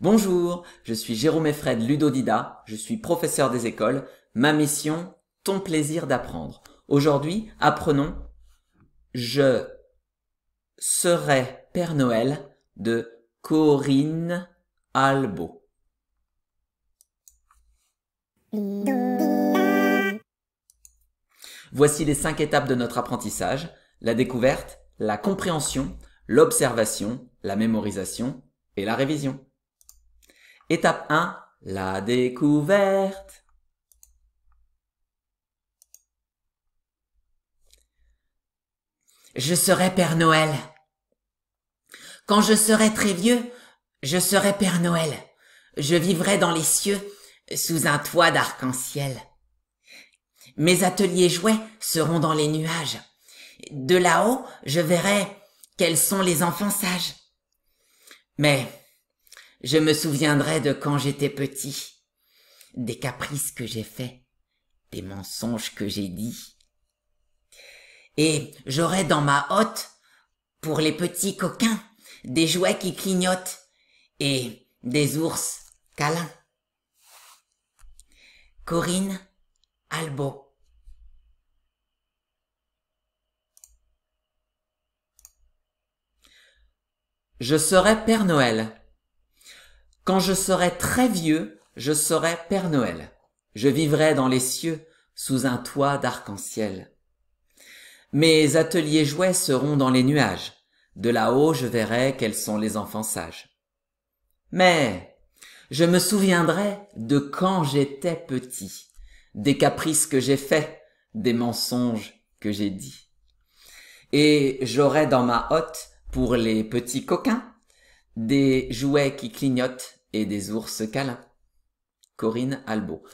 Bonjour, je suis Jérôme Effred Ludodida, je suis professeur des écoles. Ma mission, ton plaisir d'apprendre. Aujourd'hui, apprenons « Je serai Père Noël » de Corinne Albo. Voici les 5 étapes de notre apprentissage: la découverte, la compréhension, l'observation, la mémorisation et la révision. Étape 1, la découverte. Je serai Père Noël. Quand je serai très vieux, je serai Père Noël. Je vivrai dans les cieux, sous un toit d'arc-en-ciel. Mes ateliers jouets seront dans les nuages. De là-haut, je verrai quels sont les enfants sages. Mais je me souviendrai de quand j'étais petit, des caprices que j'ai faits, des mensonges que j'ai dits. Et j'aurai dans ma hotte, pour les petits coquins, des jouets qui clignotent et des ours câlins. Corinne Albo. Je serai Père Noël. Quand je serai très vieux, je serai Père Noël. Je vivrai dans les cieux, sous un toit d'arc-en-ciel. Mes ateliers jouets seront dans les nuages. De là-haut, je verrai quels sont les enfants sages. Mais je me souviendrai de quand j'étais petit, des caprices que j'ai faits, des mensonges que j'ai dits. Et j'aurai dans ma hotte, pour les petits coquins, des jouets qui clignotent et des ours câlins. Corinne Albo.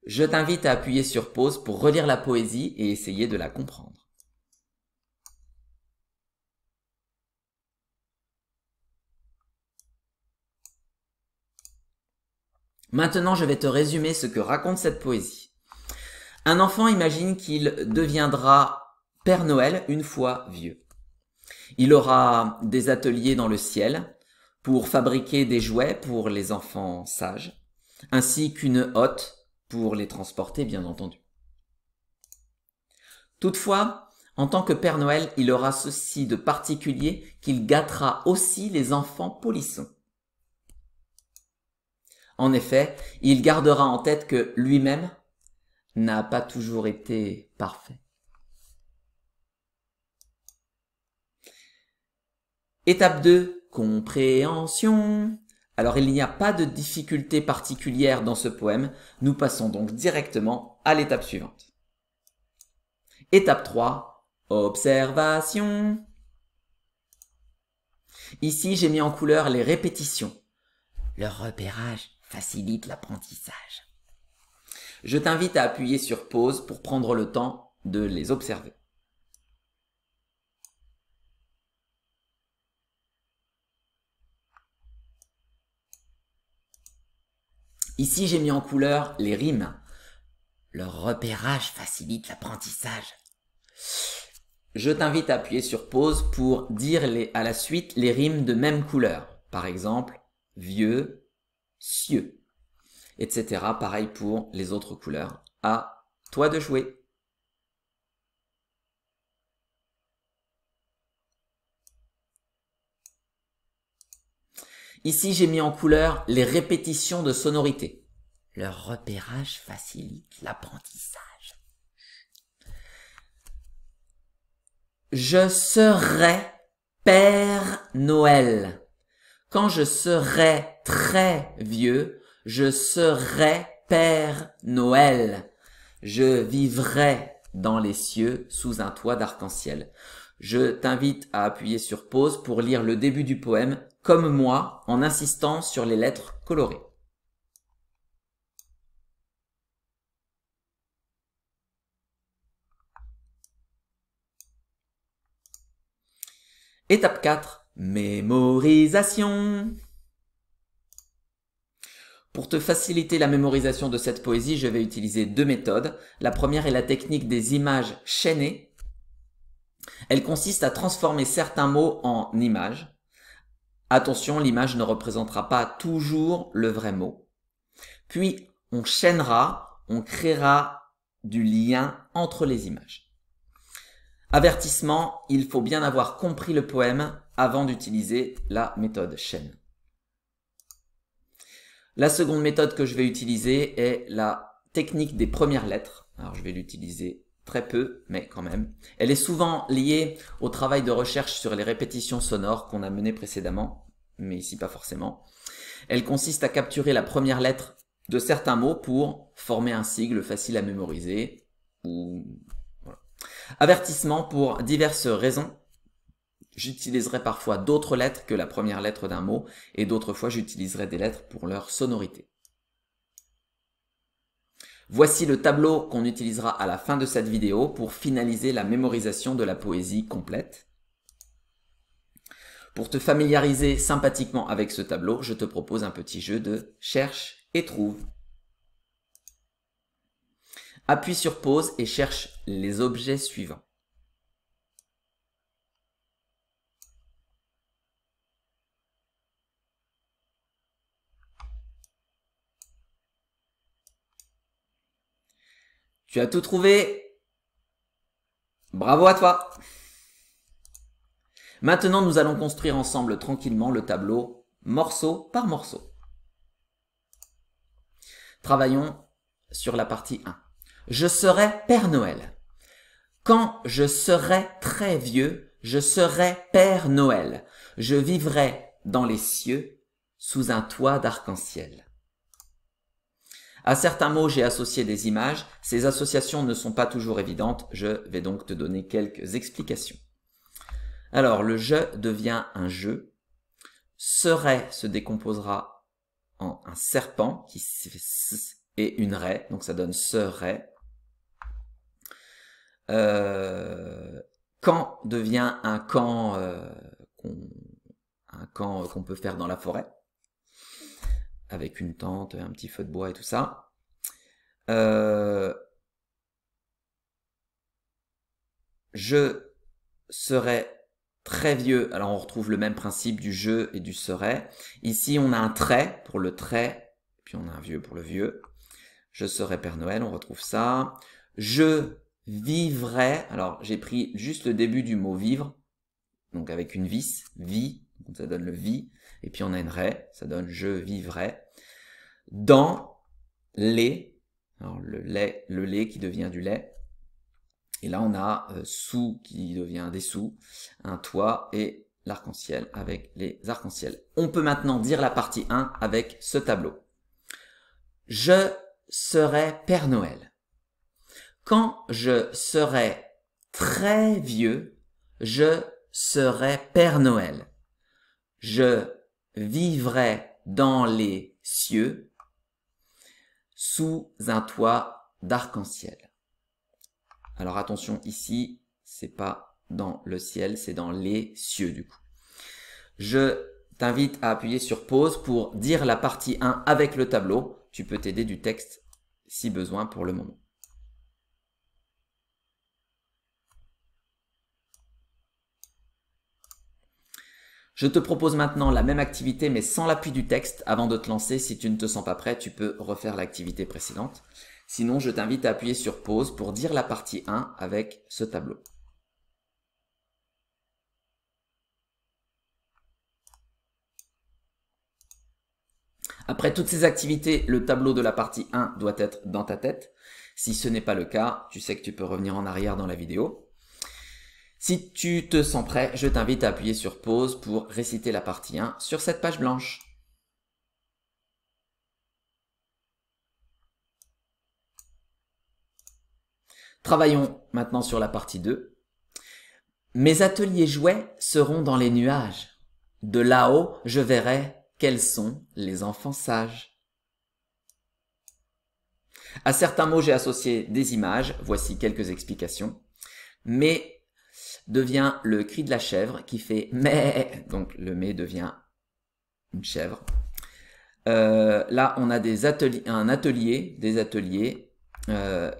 Je t'invite à appuyer sur pause pour relire la poésie et essayer de la comprendre. Maintenant, je vais te résumer ce que raconte cette poésie. Un enfant imagine qu'il deviendra Père Noël une fois vieux. Il aura des ateliers dans le ciel pour fabriquer des jouets pour les enfants sages, ainsi qu'une hotte pour les transporter, bien entendu. Toutefois, en tant que Père Noël, il aura ceci de particulier qu'il gâtera aussi les enfants polissons. En effet, il gardera en tête que lui-même n'a pas toujours été parfait. Étape 2, compréhension. Alors il n'y a pas de difficulté particulière dans ce poème, nous passons donc directement à l'étape suivante. Étape 3, observation. Ici j'ai mis en couleur les répétitions. Le repérage facilite l'apprentissage. Je t'invite à appuyer sur pause pour prendre le temps de les observer. Ici, j'ai mis en couleur les rimes. Le repérage facilite l'apprentissage. Je t'invite à appuyer sur pause pour dire à la suite les rimes de même couleur. Par exemple, vieux, cieux, etc. Pareil pour les autres couleurs. À toi de jouer. Ici, j'ai mis en couleur les répétitions de sonorité. Le repérage facilite l'apprentissage. Je serai Père Noël. Quand je serai très vieux, je serai Père Noël. Je vivrai dans les cieux sous un toit d'arc-en-ciel. Je t'invite à appuyer sur pause pour lire le début du poème comme moi en insistant sur les lettres colorées. Étape 4, mémorisation. Pour te faciliter la mémorisation de cette poésie, je vais utiliser 2 méthodes. La première est la technique des images chaînées. Elle consiste à transformer certains mots en images Attention, l'image ne représentera pas toujours le vrai mot. Puis, on chaînera, on créera du lien entre les images. Avertissement, il faut bien avoir compris le poème avant d'utiliser la méthode chaîne. La seconde méthode que je vais utiliser est la technique des premières lettres. Alors, je vais l'utiliser très peu, mais quand même. Elle est souvent liée au travail de recherche sur les répétitions sonores qu'on a mené précédemment, mais ici pas forcément. Elle consiste à capturer la première lettre de certains mots pour former un sigle facile à mémoriser. Voilà. Avertissement, pour diverses raisons. J'utiliserai parfois d'autres lettres que la première lettre d'un mot, et d'autres fois j'utiliserai des lettres pour leur sonorité. Voici le tableau qu'on utilisera à la fin de cette vidéo pour finaliser la mémorisation de la poésie complète. Pour te familiariser sympathiquement avec ce tableau, je te propose un petit jeu de cherche et trouve. Appuie sur pause et cherche les objets suivants. Tu as tout trouvé? Bravo à toi! Maintenant, nous allons construire ensemble tranquillement le tableau morceau par morceau. Travaillons sur la partie 1. Je serai Père Noël. Quand je serai très vieux, je serai Père Noël. Je vivrai dans les cieux sous un toit d'arc-en-ciel. À certains mots, j'ai associé des images. Ces associations ne sont pas toujours évidentes. Je vais donc te donner quelques explications. Alors, le je devient un je. Serait se décomposera en un serpent qui fait s et une raie. Donc, ça donne serait. Quand devient un camp qu'on peut faire dans la forêt, avec une tente, un petit feu de bois et tout ça. Je serai très vieux. Alors on retrouve le même principe du je et du serait. Ici on a un trait pour le trait, puis on a un vieux pour le vieux. Je serai Père Noël, on retrouve ça. Je vivrai. Alors j'ai pris juste le début du mot vivre, donc avec une vis, vie, donc ça donne le vie. Et puis on a une raie, ça donne je vivrai. Dans les, alors le lait qui devient du lait. Et là on a sous qui devient des sous, un toit et l'arc-en-ciel avec les arcs-en-ciel. On peut maintenant dire la partie 1 avec ce tableau. Je serai Père Noël. Quand je serai très vieux, je serai Père Noël. Je vivrai dans les cieux sous un toit d'arc-en-ciel. Alors attention, ici, c'est pas dans le ciel, c'est dans les cieux du coup. Je t'invite à appuyer sur pause pour dire la partie 1 avec le tableau. Tu peux t'aider du texte si besoin pour le moment. Je te propose maintenant la même activité mais sans l'appui du texte. Avant de te lancer, si tu ne te sens pas prêt, tu peux refaire l'activité précédente. Sinon, je t'invite à appuyer sur pause pour dire la partie 1 avec ce tableau. Après toutes ces activités, le tableau de la partie 1 doit être dans ta tête. Si ce n'est pas le cas, tu sais que tu peux revenir en arrière dans la vidéo. Si tu te sens prêt, je t'invite à appuyer sur pause pour réciter la partie 1 sur cette page blanche. Travaillons maintenant sur la partie 2. Mes ateliers jouets seront dans les nuages. De là-haut, je verrai quels sont les enfants sages. À certains mots, j'ai associé des images. Voici quelques explications. Mais devient le cri de la chèvre qui fait mais, donc le mais devient une chèvre. Là, on a des ateliers, des ateliers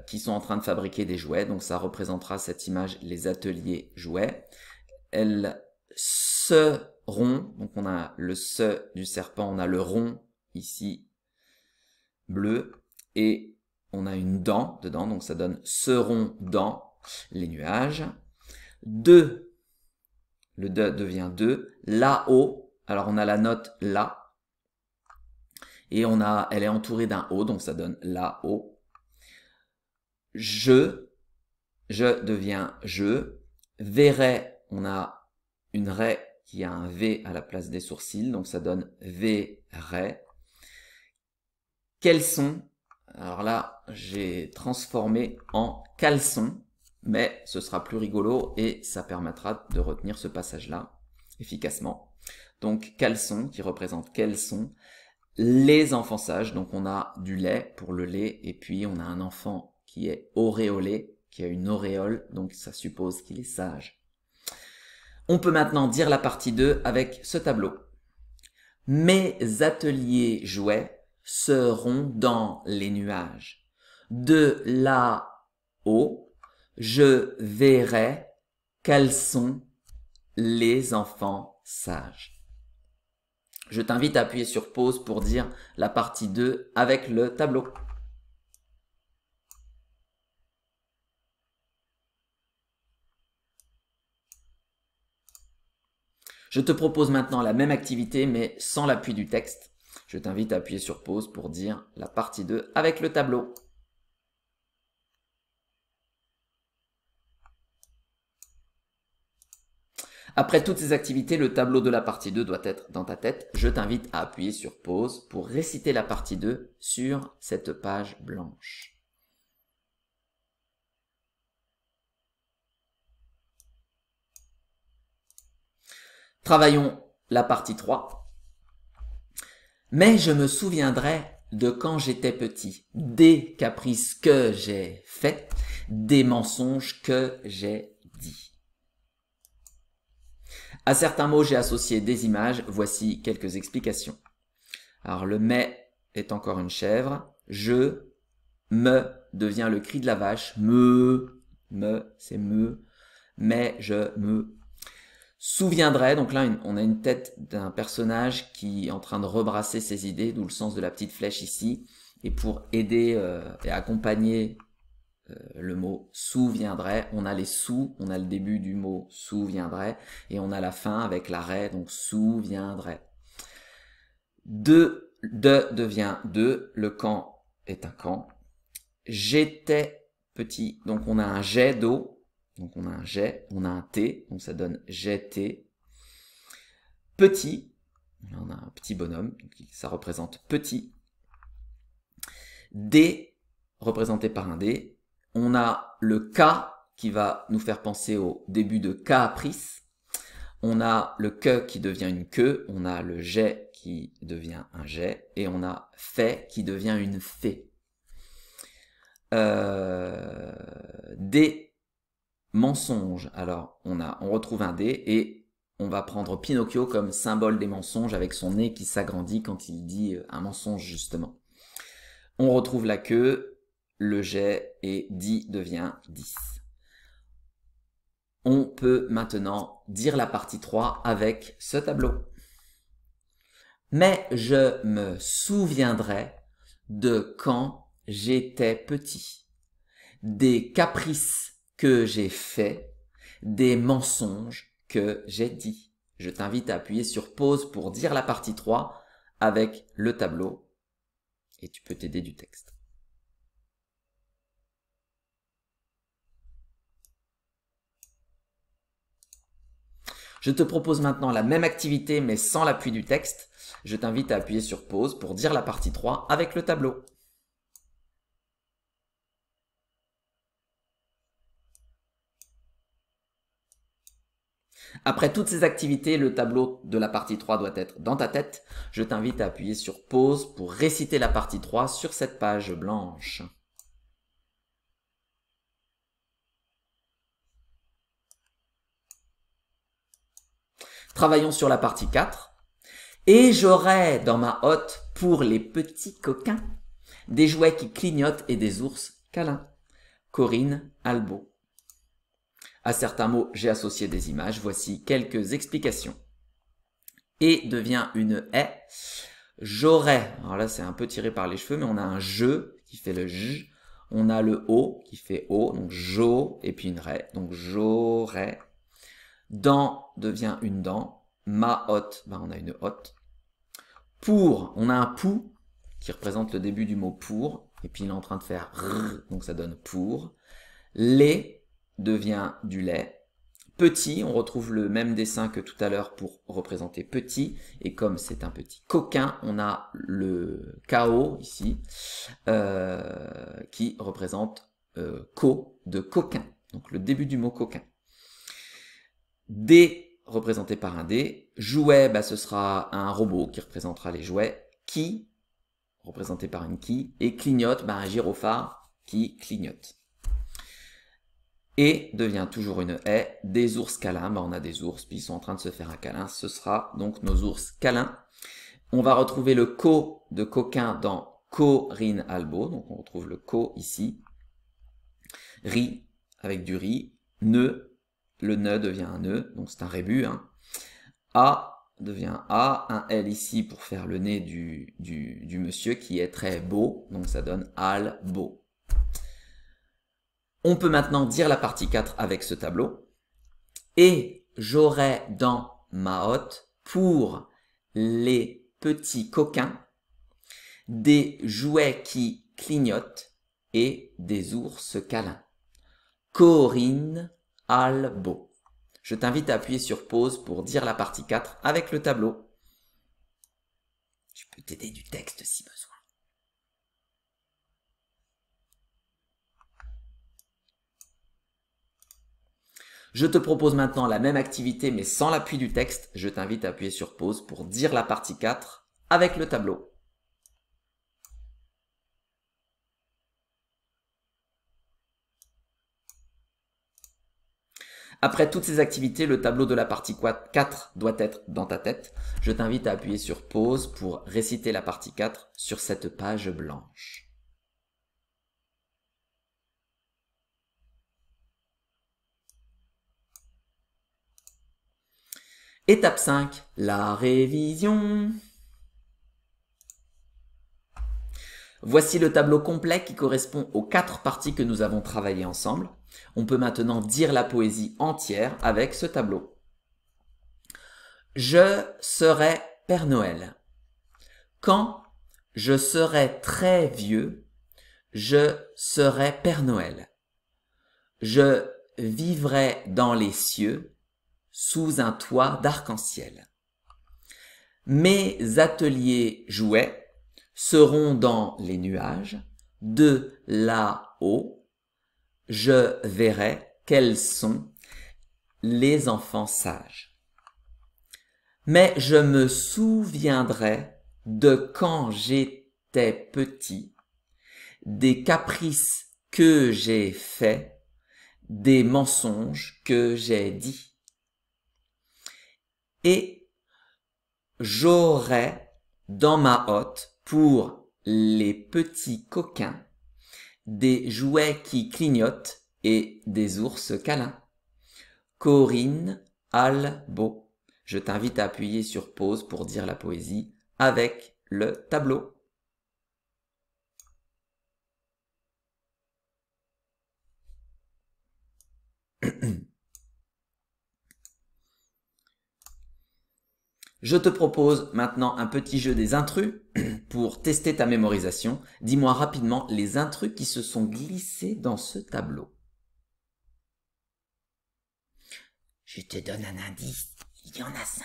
qui sont en train de fabriquer des jouets. Donc ça représentera cette image, les ateliers jouets. Elle se rond, donc on a le se du serpent, on a le rond ici, bleu, et on a une dent dedans, donc ça donne seront dans les nuages. 2, le de devient 2, là-haut, alors on a la note la, et elle est entourée d'un O, donc ça donne là-haut. Je devient je, verrai, on a une raie qui a un V à la place des sourcils, donc ça donne verrai. Quels sont? Alors là, j'ai transformé en caleçon, mais ce sera plus rigolo et ça permettra de retenir ce passage-là efficacement. Donc caleçon qui représente quels sont les enfants sages. Donc on a du lait pour le lait et puis on a un enfant qui est auréolé, qui a une auréole, donc ça suppose qu'il est sage. On peut maintenant dire la partie 2 avec ce tableau. Mes ateliers jouets seront dans les nuages. De là-haut, je verrai quels sont les enfants sages. Je t'invite à appuyer sur pause pour dire la partie 2 avec le tableau. Je te propose maintenant la même activité mais sans l'appui du texte. Je t'invite à appuyer sur pause pour dire la partie 2 avec le tableau. Après toutes ces activités, le tableau de la partie 2 doit être dans ta tête. Je t'invite à appuyer sur pause pour réciter la partie 2 sur cette page blanche. Travaillons la partie 3. Mais je me souviendrai de quand j'étais petit, des caprices que j'ai faits, des mensonges que j'ai dit. À certains mots, j'ai associé des images. Voici quelques explications. Alors, le mais est encore une chèvre. Je, me devient le cri de la vache. Me, c'est me. Mais, je, me. Souviendrai, donc là, on a une tête d'un personnage qui est en train de rebrasser ses idées, d'où le sens de la petite flèche ici. Et pour aider et accompagner le mot souviendrai, on a les sous, on a le début du mot souviendrai, et on a la fin avec l'arrêt, donc souviendrai. De devient de, le quand est un quand. J'étais petit, donc on a un jet d'eau, donc on a un jet, on a un T, donc ça donne j'étais. Petit, là on a un petit bonhomme, donc ça représente petit. D, représenté par un D. On a le K qui va nous faire penser au début de caprice. On a le que qui devient une queue. On a le jet qui devient un jet. Et on a fait qui devient une fée. Des mensonges. Alors, on retrouve un D et on va prendre Pinocchio comme symbole des mensonges avec son nez qui s'agrandit quand il dit un mensonge justement. On retrouve la queue. Le jet et 10 devient 10. On peut maintenant dire la partie 3 avec ce tableau. Mais je me souviendrai de quand j'étais petit, des caprices que j'ai faits, des mensonges que j'ai dit. Je t'invite à appuyer sur pause pour dire la partie 3 avec le tableau et tu peux t'aider du texte. Je te propose maintenant la même activité mais sans l'appui du texte. Je t'invite à appuyer sur pause pour dire la partie 3 avec le tableau. Après toutes ces activités, le tableau de la partie 3 doit être dans ta tête. Je t'invite à appuyer sur pause pour réciter la partie 3 sur cette page blanche. Travaillons sur la partie 4. Et j'aurai dans ma hotte pour les petits coquins des jouets qui clignotent et des ours câlins. Corinne Albo. À certains mots, j'ai associé des images. Voici quelques explications. et devient une haie. J'aurais, alors là c'est un peu tiré par les cheveux, mais on a un je qui fait le j, on a le o qui fait o, donc jo, et puis une raie, donc j'aurais. Dent devient une dent, ma hotte, ben on a une hotte. Pour, on a un pou qui représente le début du mot pour, et puis il est en train de faire rrr, donc ça donne pour. Lait devient du lait. Petit, on retrouve le même dessin que tout à l'heure pour représenter petit, et comme c'est un petit coquin, on a le KO ici, qui représente co de coquin, donc le début du mot coquin. D représenté par un D, jouet, bah, ce sera un robot qui représentera les jouets, qui, représenté par une qui, et clignote, bah, un gyrophare qui clignote. Et devient toujours une haie, des ours câlins, bah, on a des ours, puis ils sont en train de se faire un câlin, ce sera donc nos ours câlins. On va retrouver le co de coquin dans Corinne Albo, donc on retrouve le co ici. Riz, avec du riz, nœud, le nœud devient un nœud, donc c'est un rébus. Hein. A devient A, un L ici pour faire le nez du monsieur qui est très beau, donc ça donne al beau. On peut maintenant dire la partie 4 avec ce tableau. Et j'aurai dans ma hotte pour les petits coquins des jouets qui clignotent et des ours câlins. Corinne Albo. Je t'invite à appuyer sur pause pour dire la partie 4 avec le tableau. Je peux t'aider du texte si besoin. Je te propose maintenant la même activité mais sans l'appui du texte. Je t'invite à appuyer sur pause pour dire la partie 4 avec le tableau. Après toutes ces activités, le tableau de la partie 4 doit être dans ta tête. Je t'invite à appuyer sur pause pour réciter la partie 4 sur cette page blanche. Étape 5, la révision. Voici le tableau complet qui correspond aux 4 parties que nous avons travaillées ensemble. On peut maintenant dire la poésie entière avec ce tableau. Je serai Père Noël. Quand je serai très vieux, je serai Père Noël. Je vivrai dans les cieux, sous un toit d'arc-en-ciel. Mes ateliers jouets seront dans les nuages, de là-haut, je verrai quels sont les enfants sages. Mais je me souviendrai de quand j'étais petit, des caprices que j'ai faits, des mensonges que j'ai dits. Et j'aurai dans ma hotte pour les petits coquins des jouets qui clignotent et des ours câlins. Corinne Albo. Je t'invite à appuyer sur pause pour dire la poésie avec le tableau. Je te propose maintenant un petit jeu des intrus pour tester ta mémorisation. Dis-moi rapidement les intrus qui se sont glissés dans ce tableau. Je te donne un indice, il y en a 5.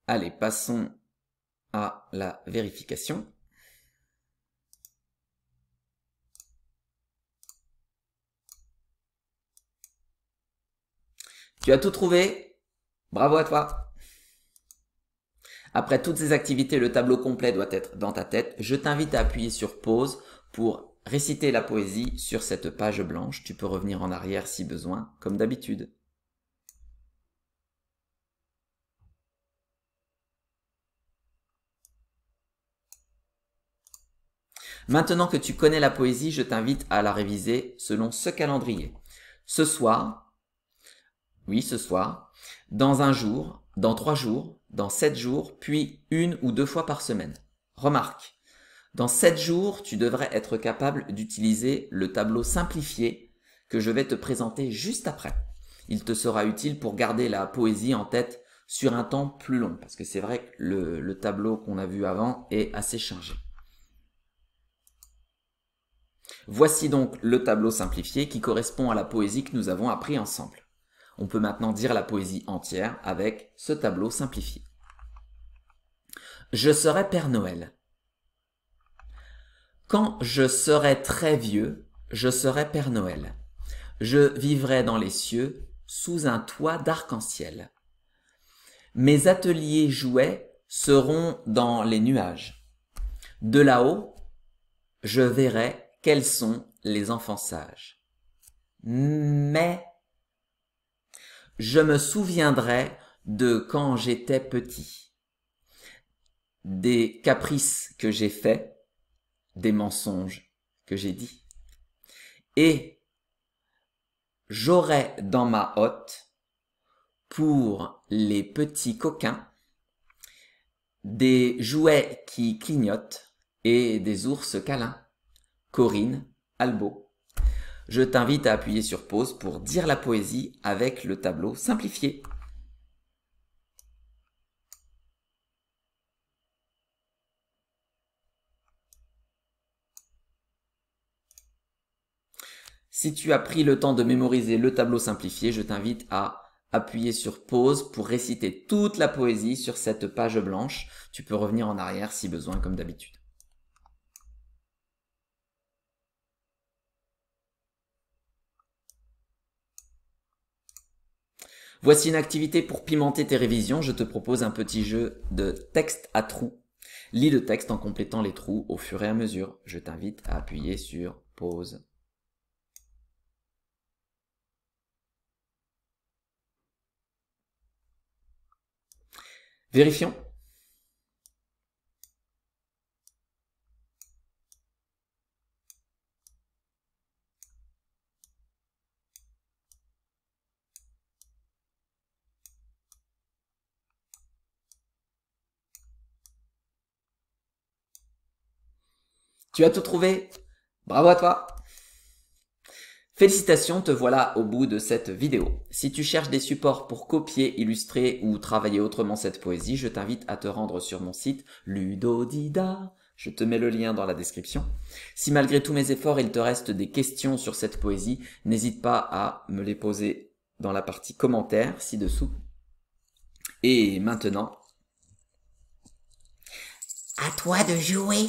Allez, passons à la vérification. Tu as tout trouvé? Bravo à toi! Après toutes ces activités, le tableau complet doit être dans ta tête. Je t'invite à appuyer sur pause pour réciter la poésie sur cette page blanche. Tu peux revenir en arrière si besoin, comme d'habitude. Maintenant que tu connais la poésie, je t'invite à la réviser selon ce calendrier. Ce soir, oui, ce soir, dans un jour, dans 3 jours, dans 7 jours, puis 1 ou 2 fois par semaine. Remarque, dans 7 jours, tu devrais être capable d'utiliser le tableau simplifié que je vais te présenter juste après. Il te sera utile pour garder la poésie en tête sur un temps plus long, parce que c'est vrai que le tableau qu'on a vu avant est assez chargé. Voici donc le tableau simplifié qui correspond à la poésie que nous avons appris ensemble. On peut maintenant dire la poésie entière avec ce tableau simplifié. Je serai Père Noël. Quand je serai très vieux, je serai Père Noël. Je vivrai dans les cieux sous un toit d'arc-en-ciel. Mes ateliers jouets seront dans les nuages. De là-haut, je verrai quels sont les enfants sages. Mais je me souviendrai de quand j'étais petit, des caprices que j'ai faits, des mensonges que j'ai dits. Et j'aurai dans ma hotte, pour les petits coquins, des jouets qui clignotent et des ours câlins. Corinne, Albo. Je t'invite à appuyer sur pause pour dire la poésie avec le tableau simplifié. Si tu as pris le temps de mémoriser le tableau simplifié, je t'invite à appuyer sur pause pour réciter toute la poésie sur cette page blanche. Tu peux revenir en arrière si besoin comme d'habitude. Voici une activité pour pimenter tes révisions. Je te propose un petit jeu de texte à trous. Lis le texte en complétant les trous au fur et à mesure. Je t'invite à appuyer sur pause. Vérifions. Tu as tout trouvé? Bravo à toi! Félicitations, te voilà au bout de cette vidéo. Si tu cherches des supports pour copier, illustrer ou travailler autrement cette poésie, je t'invite à te rendre sur mon site Ludodida. Je te mets le lien dans la description. Si malgré tous mes efforts, il te reste des questions sur cette poésie, n'hésite pas à me les poser dans la partie commentaires ci-dessous. Et maintenant, À toi de jouer.